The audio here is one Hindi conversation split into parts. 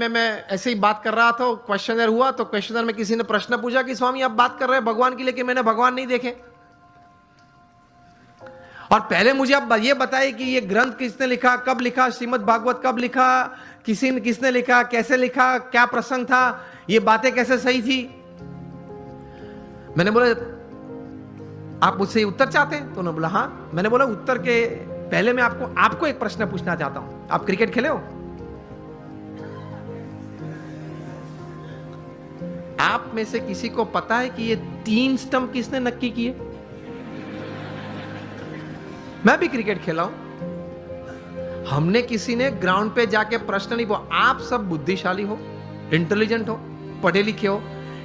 में मैं ऐसे ही बात कर रहा था, क्वेश्चनर हुआ तो क्वेश्चनर में किसी ने प्रश्न पूछा कि स्वामी आप बात कर रहे हैं भगवान की, लेकिन मैंने भगवान नहीं देखे। और पहले मुझे आप ये बताइए कि ये ग्रंथ किसने लिखा, कब लिखा, श्रीमद् भागवत कब लिखा, किसने लिखा, कैसे लिखा, क्या प्रसंग था, ये बातें कैसे सही थी। मैंने बोला आप मुझसे उत्तर चाहते हैं? तो उन्होंने बोला हाँ। मैंने बोला उत्तर के पहले मैं आपको एक प्रश्न पूछना चाहता हूं। आप क्रिकेट खेले हो? आप में से किसी को पता है कि ये 3 स्टंप किसने नक्की किए? मैं भी क्रिकेट खेला हूं। हमने किसी ने ग्राउंड पे जाके प्रश्न नहीं पूछा। आप सब बुद्धिशाली हो, इंटेलिजेंट हो, पढ़े लिखे हो,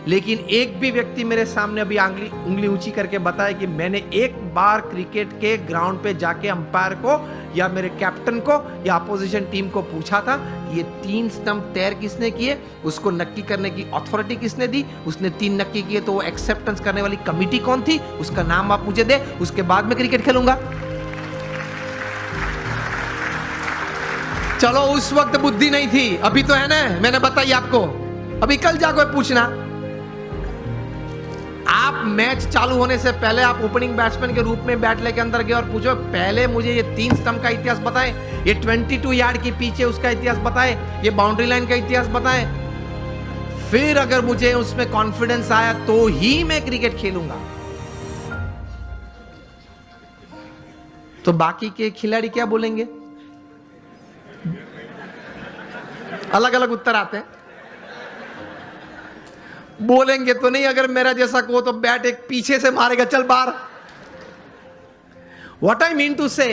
लेकिन एक भी व्यक्ति मेरे सामने अभी उंगली ऊंची करके बताए कि मैंने एक बार क्रिकेट के ग्राउंड पे जाके अंपायर को या मेरे कैप्टन को या अपोजिशन टीम को पूछा था ये 3 स्टंप तैर किसने किए, उसको नक्की करने की अथॉरिटी किसने दी, उसने 3 नक्की किए तो वो एक्सेप्टेंस करने वाली कमिटी कौन थी, उसका नाम आप मुझे दे, उसके बाद मैं क्रिकेट खेलूंगा। चलो उस वक्त बुद्धि नहीं थी, अभी तो है ना, मैंने बताई आपको। अभी कल जाकर पूछना। आप मैच चालू होने से पहले आप ओपनिंग बैट्समैन के रूप में बैट लेके अंदर गए और पूछो पहले मुझे ये 3 स्टंप का इतिहास बताएं, ये 22 यार्ड के पीछे उसका इतिहास बताएं, ये बाउंड्री लाइन का इतिहास बताएं। फिर अगर मुझे उसमें कॉन्फिडेंस आया तो ही मैं क्रिकेट खेलूंगा। तो बाकी के खिलाड़ी क्या बोलेंगे? अलग अलग उत्तर आते हैं। बोलेंगे तो नहीं, अगर मेरा जैसा को तो बैट एक पीछे से मारेगा, चल बाहर। व्हाट आई मीन टू से,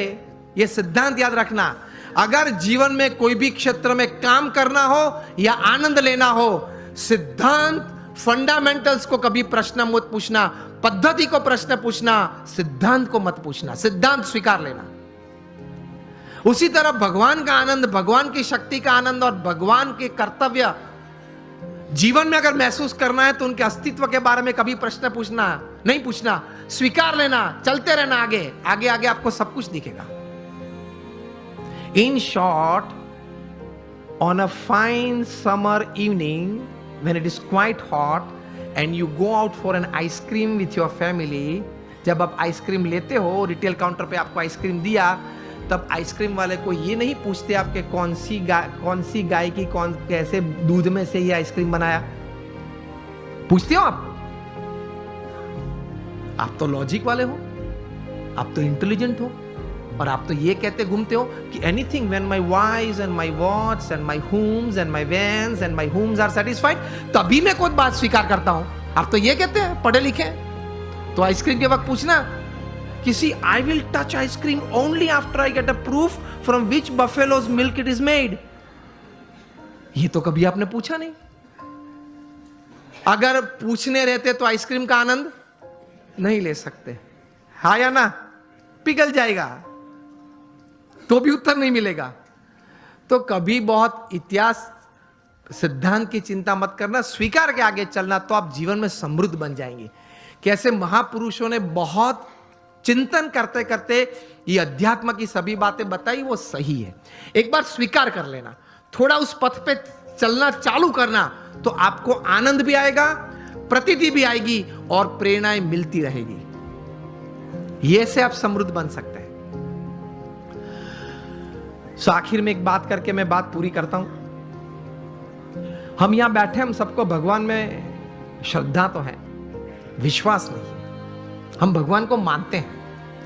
ये सिद्धांत याद रखना, अगर जीवन में कोई भी क्षेत्र में काम करना हो या आनंद लेना हो, सिद्धांत फंडामेंटल्स को कभी प्रश्न मत पूछना, पद्धति को प्रश्न पूछना, सिद्धांत को मत पूछना, सिद्धांत स्वीकार लेना। उसी तरह भगवान का आनंद, भगवान की शक्ति का आनंद और भगवान के कर्तव्य जीवन में अगर महसूस करना है तो उनके अस्तित्व के बारे में कभी प्रश्न पूछना नहीं, पूछना, स्वीकार लेना, चलते रहना, आगे आगे आगे आपको सब कुछ दिखेगा। In short, on a fine summer evening when it is quite hot and you go out for an ice cream with your family, जब आप आइसक्रीम लेते हो, रिटेल काउंटर पे आपको आइसक्रीम दिया, तब आइसक्रीम वाले को ये नहीं पूछते आपके कौन सी गाय की कैसे दूध में से ये आइसक्रीम बनाया। पूछते हो आप तो लॉजिक वाले हो, आप तो इंटेलिजेंट हो, और आप तो ये कहते घूमते हो कि anything when my wise and my watts and my homes and my vans and my homes are satisfied, तभी मैं कोई बात स्वीकार करता हूं। आप तो ये कहते हैं, पढ़े लिखे। तो आइसक्रीम के वक्त पूछना किसी, I will touch ice cream only after I get a proof from which buffaloes milk it is made. ये तो कभी आपने पूछा नहीं। अगर पूछने रहते तो आइसक्रीम का आनंद नहीं ले सकते, हाँ या ना? पिघल जाएगा तो भी उत्तर नहीं मिलेगा। तो कभी बहुत इतिहास सिद्धांत की चिंता मत करना, स्वीकार के आगे चलना, तो आप जीवन में समृद्ध बन जाएंगे। कैसे महापुरुषों ने बहुत चिंतन करते करते ये अध्यात्म की सभी बातें बताई, वो सही है। एक बार स्वीकार कर लेना, थोड़ा उस पथ पे चलना चालू करना, तो आपको आनंद भी आएगा, प्रतीति भी आएगी और प्रेरणाएं मिलती रहेगी। ये से आप समृद्ध बन सकते हैं। सो आखिर में एक बात करके मैं बात पूरी करता हूं। हम यहां बैठे, हम सबको भगवान में श्रद्धा तो है, विश्वास नहीं है। हम भगवान को मानते हैं,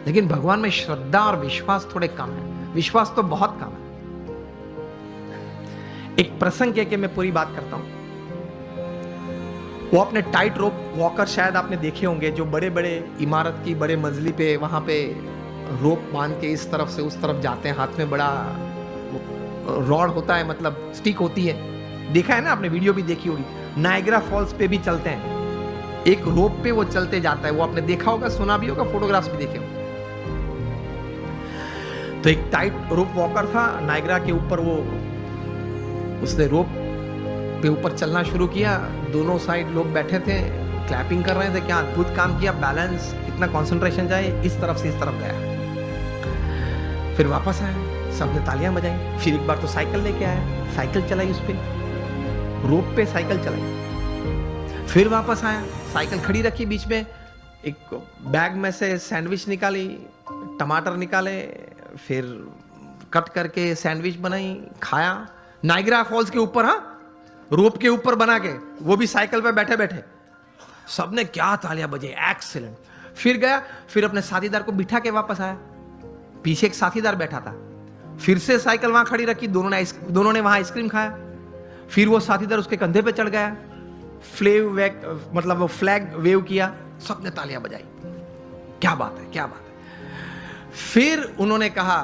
लेकिन भगवान में श्रद्धा और विश्वास थोड़े कम है। विश्वास तो बहुत कम है। एक प्रसंग के मैं पूरी बात करता हूं। वो अपने टाइट रोप वॉकर, शायद आपने देखे होंगे, जो बड़े बड़े इमारत की बड़े मंजिली पे वहां पे रोप बांध के इस तरफ से उस तरफ जाते हैं। हाथ में बड़ा रॉड होता है, मतलब स्टिक होती है। देखा है ना आपने, वीडियो भी देखी होगी। नायग्रा फॉल्स पे भी चलते हैं, एक रोप पे वो चलते जाता है। वो आपने देखा होगा, सुना भी होगा, फोटोग्राफ्स भी देखे होंगे। तो एक टाइट रोप वॉकर था नायग्रा के ऊपर, वो उसने रोप पे ऊपर चलना शुरू किया। दोनों साइड लोग बैठे थे, क्लैपिंग कर रहे थे, क्या अद्भुत काम किया, बैलेंस, इतना कंसंट्रेशन जाए, इस तरफ से इस तरफ गया। फिर वापस आया, सबने तालियां बजाई। फिर एक बार तो साइकिल लेके आया, साइकिल चलाई उस पर, रोप पे साइकिल चलाई। फिर वापस आया, साइकिल खड़ी रखी बीच में, एक बैग में से सैंडविच निकाली, टमाटर निकाले, फिर कट करके सैंडविच बनाई, खाया नाइग्रा फॉल्स के ऊपर, हाँ, रोप के ऊपर बना के, वो भी साइकिल पे बैठे बैठे। सबने क्या तालियां बजे, एक्सीलेंट। फिर गया, फिर अपने साथीदार को बिठा के वापस आया, पीछे एक साथीदार बैठा था। फिर से साइकिल वहां खड़ी रखी, दोनों ने वहां आइसक्रीम खाया। फिर वो साथीदार उसके कंधे पे चढ़ गया, मतलब वो फ्लैग वेव किया, सबने तालियां बजाई। क्या बात है, क्या बात है। फिर उन्होंने कहा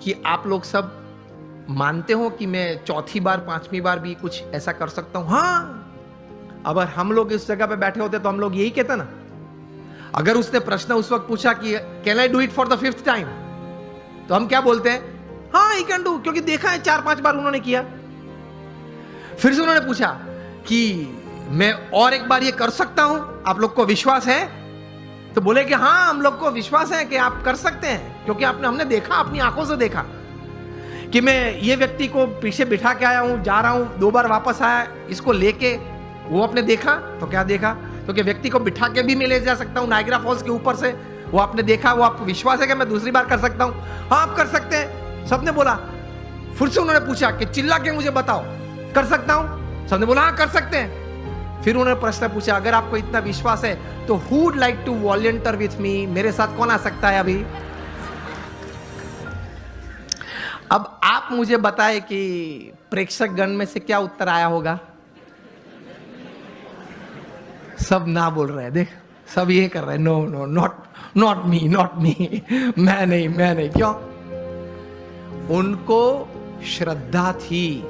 कि आप लोग सब मानते हो कि मैं चौथी बार, पांचवी बार भी कुछ ऐसा कर सकता हूं? हाँ, अगर हम लोग इस जगह पे बैठे होते तो हम लोग यही कहते ना। अगर उसने प्रश्न उस वक्त पूछा कि can I do it for the 5th time, तो हम क्या बोलते हैं? हाँ, आई कैन डू, क्योंकि देखा है 4-5 बार उन्होंने किया। फिर से उन्होंने पूछा कि मैं और एक बार ये कर सकता हूं, आप लोग को विश्वास है? तो बोले कि हाँ, हम लोग को विश्वास है कि आप कर सकते हैं, क्योंकि हमने देखा, अपनी आंखों से देखा कि मैं ये व्यक्ति को पीछे बिठा के आया हूं, जा रहा हूं, 2 बार वापस आया, इसको लेके। वो आपने देखा, तो क्या देखा? क्योंकि व्यक्ति को बिठा के भी मैं ले जा सकता हूं नाइग्रा फॉल्स के ऊपर से, वो आपने देखा। वो आपको विश्वास है कि मैं दूसरी बार कर सकता हूं? हाँ, आप कर सकते हैं, सबने बोला। फिर से उन्होंने पूछा कि चिल्ला के मुझे बताओ, कर सकता हूं? सबने बोला हाँ, कर सकते हैं। फिर उन्होंने प्रश्न पूछा, अगर आपको इतना विश्वास है तो who would like to volunteer with me, मेरे साथ कौन आ सकता है अभी? अब आप मुझे बताएं कि प्रेक्षक गण में से क्या उत्तर आया होगा? सब ना बोल रहे हैं, देख, सब ये कर रहे हैं, नो नो, नॉट मी, मैं नहीं। क्यों? उनको श्रद्धा थी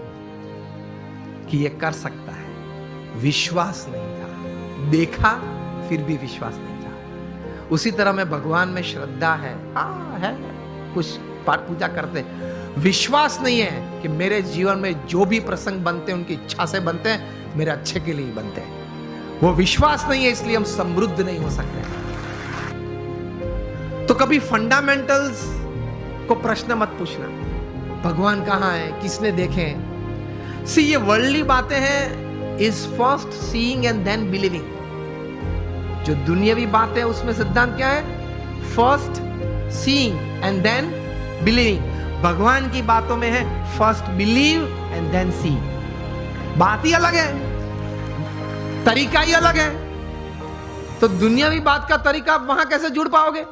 कि ये कर सकता है, विश्वास नहीं था। देखा, फिर भी विश्वास नहीं था। उसी तरह में भगवान में श्रद्धा है, है, कुछ पाठ पूजा करते, विश्वास नहीं है कि मेरे जीवन में जो भी प्रसंग बनते हैं उनकी इच्छा से बनते हैं, मेरे अच्छे के लिए बनते हैं। वो विश्वास नहीं है, इसलिए हम समृद्ध नहीं हो सकते। तो कभी फंडामेंटल्स को प्रश्न मत पूछना, भगवान कहां है, किसने देखे। सी, ये वर्ल्डली बातें हैं, is first seeing and then believing. जो दुनियावी बातें हैं उसमें सिद्धांत क्या है? First seeing and then believing. भगवान की बातों में है first believe and then see. बात ही अलग है, तरीका ही अलग है। तो दुनियावी बात का तरीका आप वहां कैसे जुड़ पाओगे?